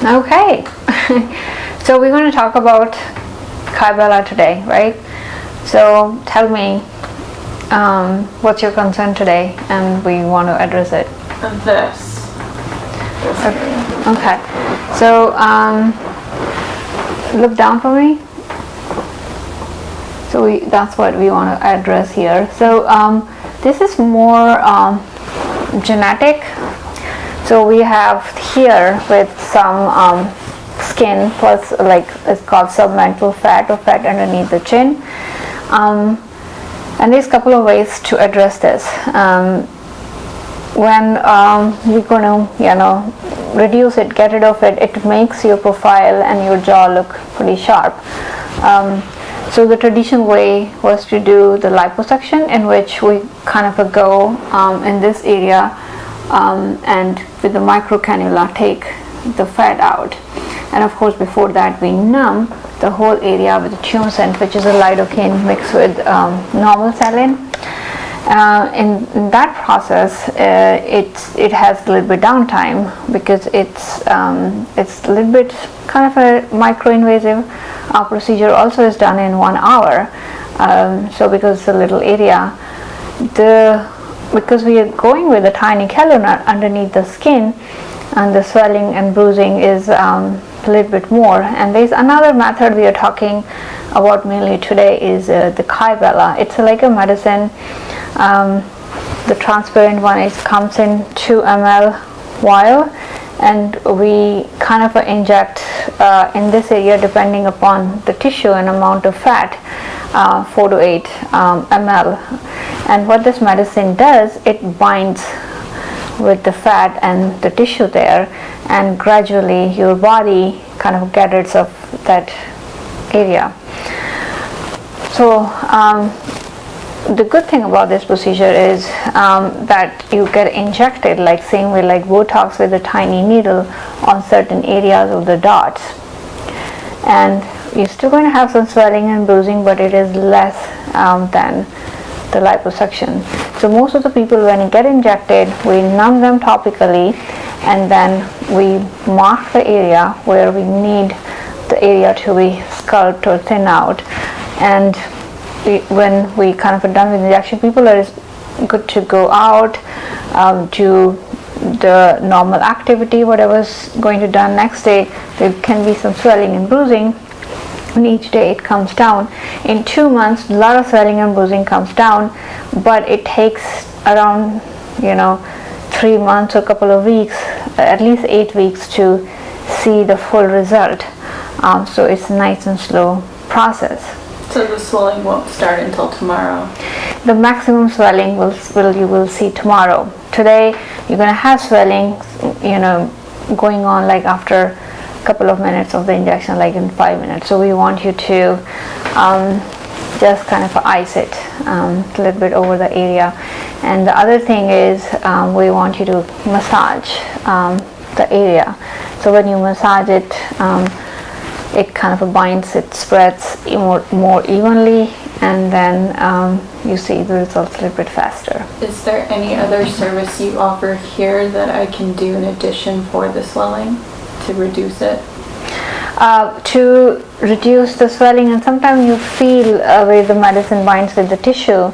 Okay, so we're going to talk about Kybella today, right? So tell me, what's your concern today, and we want to address it. This Okay, so look down for me. So that's what we want to address here. So this is more genetic. So we have here with some skin plus, like, it's called submental fat or fat underneath the chin. And there's a couple of ways to address this. When we're going to, reduce it, get rid of it, it makes your profile and your jaw look pretty sharp. So the traditional way was to do the liposuction, in which we kind of go in this area and with the micro cannula take the fat out. And of course, before that, we numb the whole area with tumescent, which is a lidocaine mixed with normal saline. In that process, it has a little bit downtime because it's a little bit kind of a micro-invasive procedure. Also is done in 1 hour. So because it's a little area, because we are going with a tiny cannula underneath the skin, and the swelling and bruising is a little bit more. And there's another method we are talking about mainly today is the Kybella. It's like a medicine. The transparent one, it comes in 2 ml vial, and we kind of inject in this area, depending upon the tissue and amount of fat, 4 to 8 ml. And what this medicine does, it binds with the fat and the tissue there, and gradually your body kind of gets rid of that area. So the good thing about this procedure is that you get injected, like same way like Botox, with a tiny needle on certain areas of the dots, and you're still going to have some swelling and bruising, but it is less than the liposuction. So most of the people, when you get injected, we numb them topically, and then we mark the area where we need the area to be sculpted or thin out. And when we kind of are done with injection, people are good to go out, do the normal activity, whatever's going to be done next day. There can be some swelling and bruising, and each day it comes down. In 2 months, a lot of swelling and bruising comes down, but it takes around 3 months or a couple of weeks, at least 8 weeks, to see the full result. So it's a nice and slow process. So the swelling won't start until tomorrow? The maximum swelling you will see tomorrow. Today you're going to have swelling going on like after a couple of minutes of the injection, like in 5 minutes. So we want you to just kind of ice it a little bit over the area. And the other thing is we want you to massage the area. So when you massage it, it kind of binds, it spreads more evenly, and then you see the results a little bit faster. Is there any other service you offer here that I can do in addition for the swelling to reduce it? To reduce the swelling, and sometimes you feel where the medicine binds with the tissue,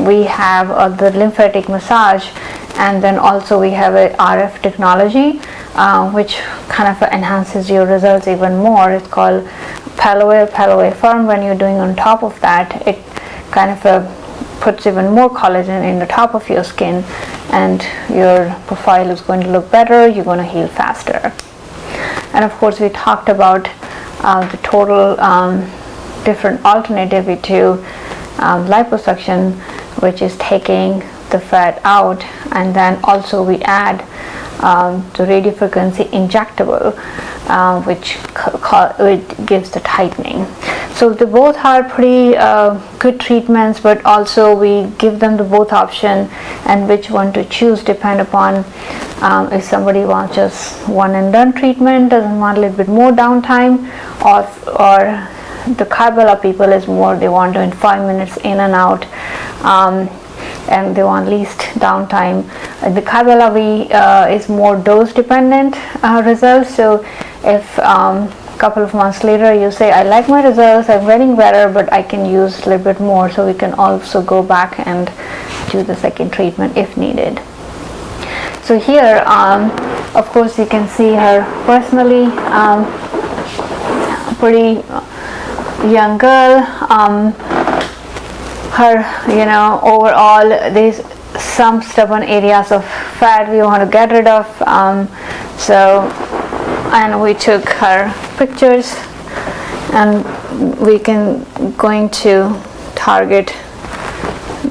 we have the lymphatic massage, and then also we have a RF technology which kind of enhances your results even more. It's called Palo Firm. When you're doing on top of that, it kind of puts even more collagen in the top of your skin, and your profile is going to look better. You're going to heal faster. And of course, we talked about the total different alternative to liposuction, which is taking the fat out, and then also we add the radiofrequency injectable, which gives the tightening. So they both are pretty good treatments, but also we give them the both option, and which one to choose depend upon if somebody wants just one and done treatment, doesn't want a little bit more downtime, or the Kybella people is more, they want to in 5 minutes in and out. and they want least downtime. The Kybella is more dose dependent results. So if couple of months later you say, I like my results, I'm getting better, but I can use a little bit more, so we can also go back and do the second treatment if needed. So here of course you can see her personally, pretty young girl. Her, overall there's some stubborn areas of fat we want to get rid of, and we took her pictures, and we going to target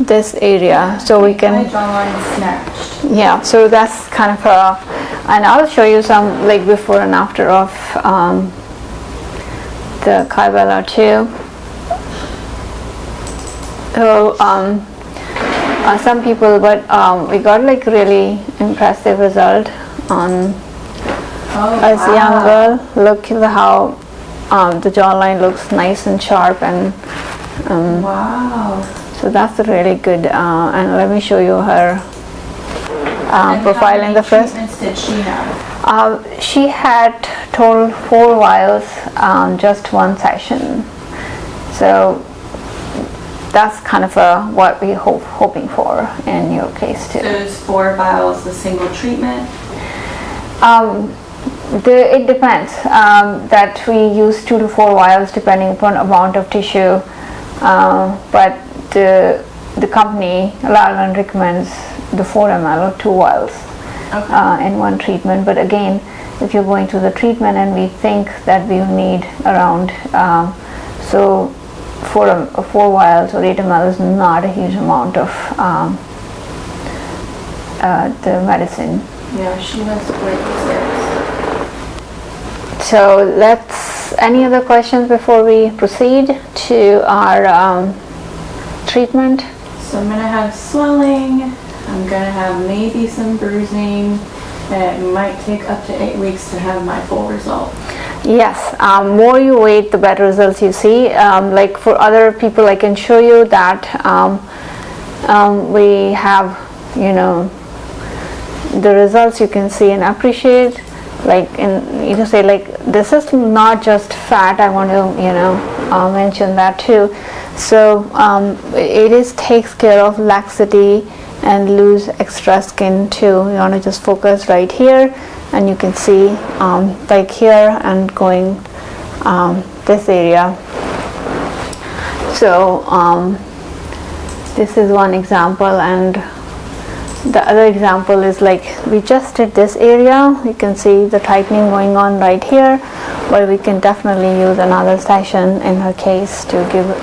this area, so we can. My jawline snatched. Yeah, so that's kind of and I'll show you some like before and after of the Kybella too. So some people, but we got like really impressive result on. As a young girl, look at how the jawline looks nice and sharp, and wow. So that's a really good. And let me show you her profile in the first. How many treatments did she have? She had total 4 vials, just one session. So that's kind of what we hoping for in your case too. So is 4 vials the single treatment? It depends. That we use 2 to 4 vials depending upon amount of tissue, but the company Largan recommends the 4 ml or 2 vials in one treatment. But again, if you're going through the treatment and we think that we will need around 4 vials or 8 ml is not a huge amount of the medicine. Yeah, she was great upstairs. So any other questions before we proceed to our treatment? So I'm going to have swelling, I'm going to have maybe some bruising, and it might take up to 8 weeks to have my full result. Yes, more you wait, the better results you see. Like for other people, I can show you that we have, the results you can see and appreciate. Like say like this is not just fat. I want to mention that too. So it takes care of laxity and lose extra skin too. You want to just focus right here, and you can see like here and going this area. So this is one example, and the other example is like we just did this area. You can see the tightening going on right here, but we can definitely use another session in her case to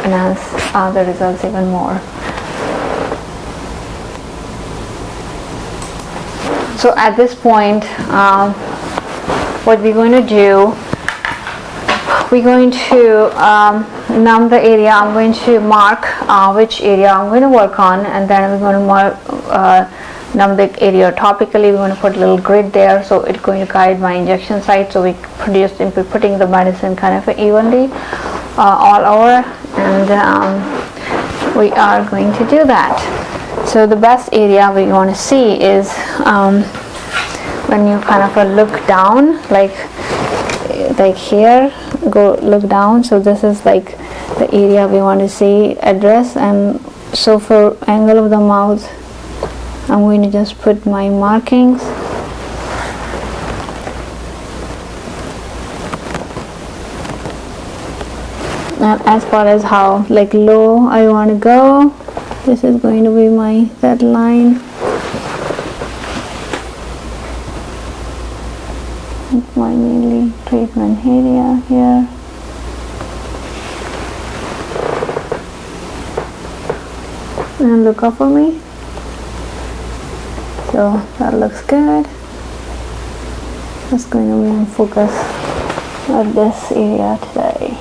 enhance the results even more. So at this point, what we're going to do, we're going to numb the area. I'm going to mark which area I'm going to work on, and then we're going to mark numb the area topically. We're going to put a little grid there, so it's going to guide my injection site, so we putting the medicine kind of evenly all over, and we are going to do that. So the best area we want to see is when you kind of look down, like here, look down. So this is like the area we want to see address, and so for angle of the mouth, I'm going to just put my markings. And as far as how like low I want to go, this is going to be that line. My mainly treatment area here. And look up for me. So that looks good. Just going to be in focus at this area today.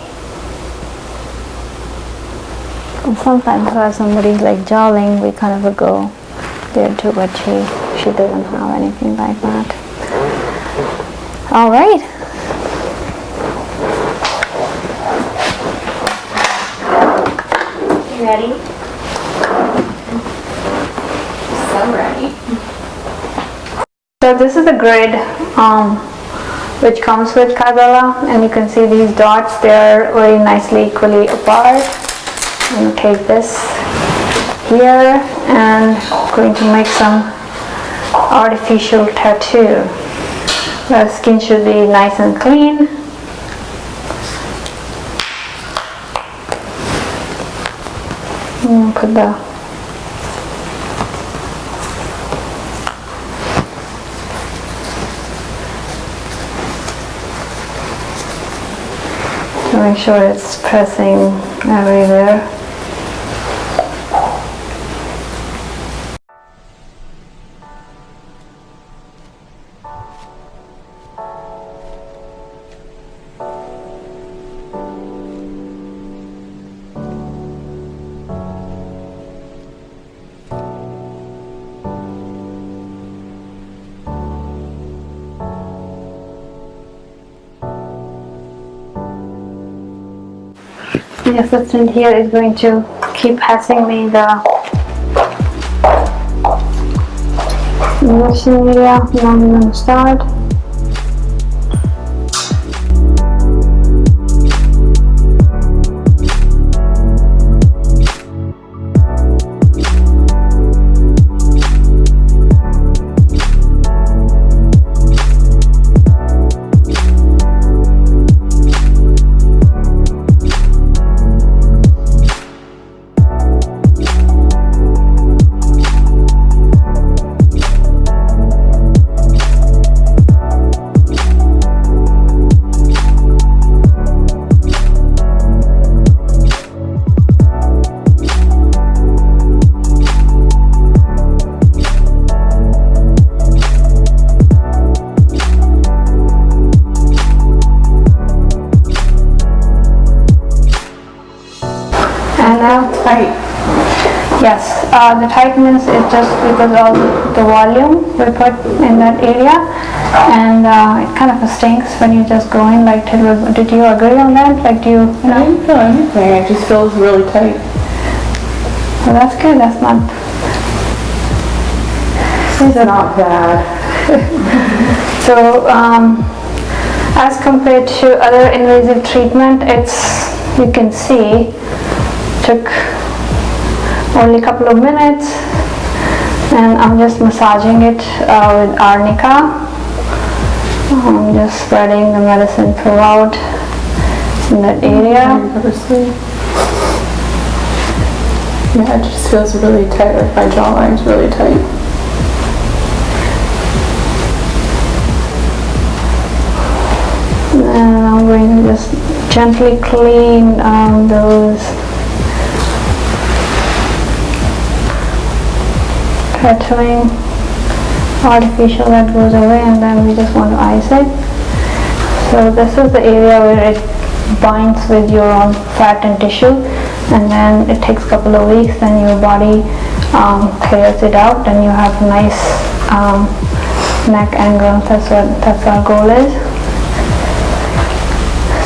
And sometimes for somebody like jowling, we kind of go there too, but she doesn't have anything like that. All right. You ready? I'm ready. So this is the grid which comes with Kybella, and you can see these dots, they are very nicely equally apart. I'm going to take this here and going to make some artificial tattoo. The skin should be nice and clean. Put the make sure it's pressing everywhere. The assistant here is going to keep passing me the injection area. Now I'm going to start. Tight. Yes, the tightness is just because of the volume we put in that area, and it kind of stinks when you just go in. Like, did you agree on that? Like, do you? I didn't feel anything. It just feels really tight. Well, that's good. That's not. It's not bad. So, as compared to other invasive treatment, it's, you can see, took only a couple of minutes, and I'm just massaging it with arnica. I'm just spreading the medicine throughout in that area. Yeah, it just feels really tight, like my jawline's really tight. And I'm going to just gently clean those tattooing artificial that goes away, and then we just want to ice it. So this is the area where it binds with your own fat and tissue, and then it takes a couple of weeks, then your body clears it out and you have nice neck angle. That's our goal is.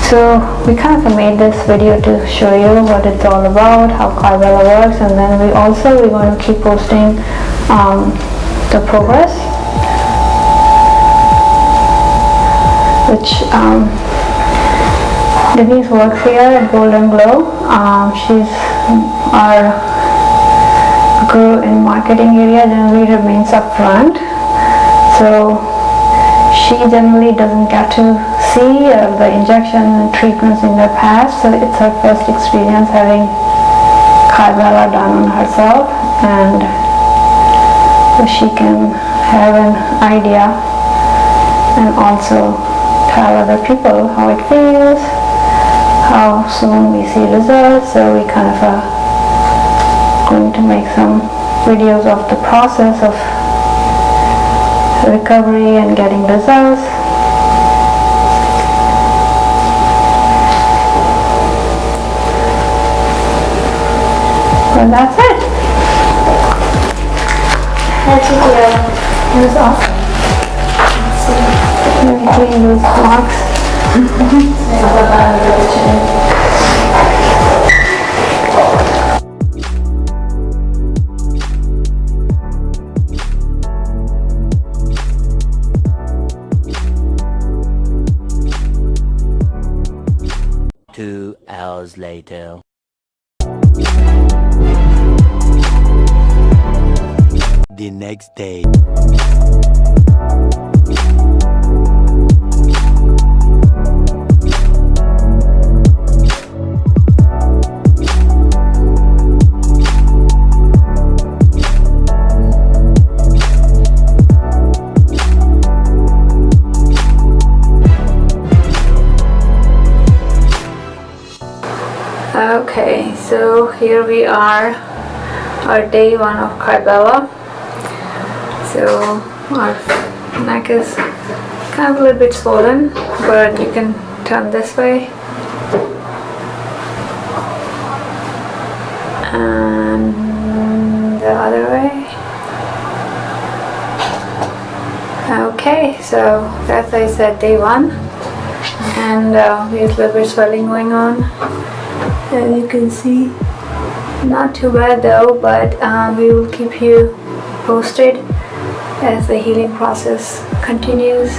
So we kind of made this video to show you what it's all about, how Kybella works, and then we're going to keep posting the progress, which Denise works here at Golden Glow. She's our guru in marketing area, generally remains up front. So she generally doesn't get to see the injection and treatments in the past, so it's her first experience having Kybella done on herself, and so she can have an idea and also tell other people how it feels, how soon we see results. So we kind of going to make some videos of the process of recovery and getting results. And that's it. That's it. It was awesome. Let me clean those marks. hours later. The next day. Okay, so here we are, our day 1 of Kybella. So our neck is kind of a little bit swollen, but you can turn this way and the other way. Okay, so that's, I said, day 1, and we have a little bit swelling going on, as you can see. Not too bad though, but we will keep you posted as the healing process continues.